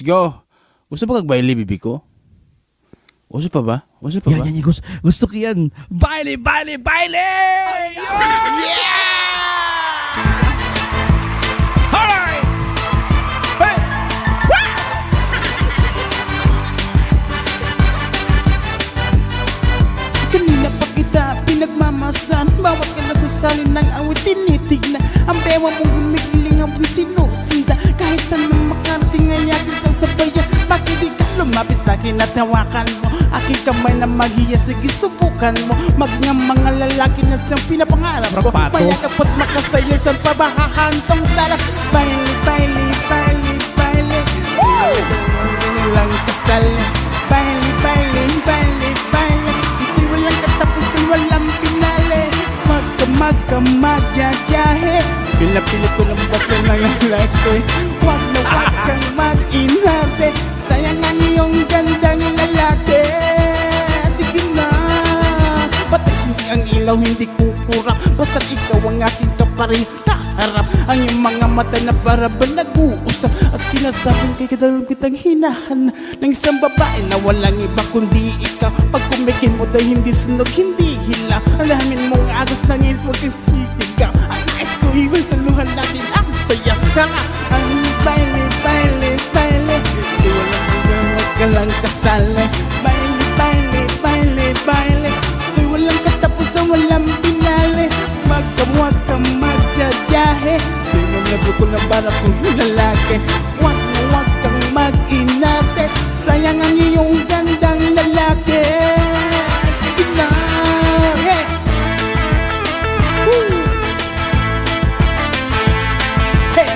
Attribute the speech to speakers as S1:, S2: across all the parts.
S1: Go. Gusto ba kagbaili, bibi ko? Gusto pa ba? Gusto pa ba?
S2: Yan, gusto ko yan. Baile, baile, baile!
S1: Yeah!
S2: Alright! Hey!
S3: Kanina pa kita pinagmamasdan, bawat ka nasasalin ng awit tinitignan. Ang bewa mong gumigiling ang sinusinda, kahit saan man makarating ay aking sasabayan. Bakit di ka lumapit sa'kin at hawakan mo aking kamay na maghiya? Sige, subukan mo mga lalaki na siyang pinapangarap ko.
S2: Rapato.
S3: Mayakap at makasaya, saan pa ba hahantong? Tara, baile, baile, baile, baile. Lang kasali. Baile, baile, baile, baile. Hindi walang katapusan, walang pinali. Magyayahe. Pila-pili ko ng basta ng lalaki. Wag na wag kang mag-inarte. Sayang ang iyong gandang lalaki. Sige na, batas hindi ang ilaw, hindi kukurang. Basta't ikaw ang aking kaparin kaharap. Ang iyong mga mata na para ba nag-uusap, at sinasabing kay kadalong kitang hinahan ng isang babae na walang iba kundi ikaw. Pag kumikin mo dahil hindi sunog, hindi hilaw. Alamin mong agos ng ito, huwag kang sitigaw. Ang nais ko iwan sa luhan natin ang saya. Tara, ang baile, baile, baile. Di walang hanggang wag ka lang kasali. Baile, baile, baile, baile. Di walang katapusan, walang pinali. Huwag kang magyayahe. Di mo nablo ko ng bara kong lalaki. Huwag kang mag-inarte. Sayang ang iyong gandang lalaki. Sige na, hey! Woo! Hey!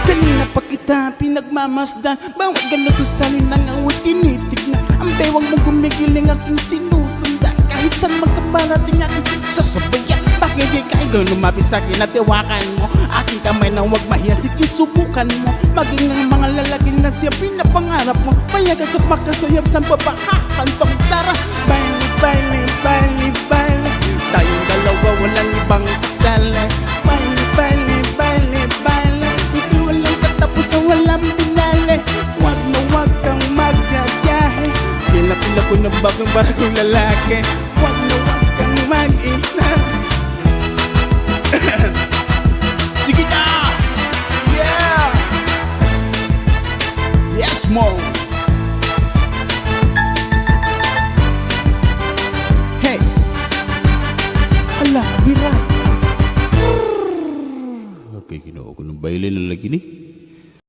S3: Kanina pa kita pinagmamasdan, bawat galaw sa salin ng awit tinitignan. Ang bewang mong gumigiling aking sinusundan, kahit saan magkabarating aking sasabayan. Bakit di ka ikaw lumapit sa'kin at iwakan mo aking kamay na huwag mahiya? Sige, subukan mo maging ang mga lalaki na siya pinapangarap mo. Payagan ka makasayap, saan pa ba hahantong? Tara, baile, baile, baile, baile. Tayong dalawa, walang ibang kasali. Baile, baile, baile, baile. Hindi walang katapusan, walang pinali. Huwag na huwag kang magyayahe. Pila-pila ko ng bagang barang lalaki. Huwag na huwag kang mag-inarte. Sige na! Yeah! Yes, mo! Hey! Hala, bira!
S1: Okay, kinuha ko ng baile na lagi ni.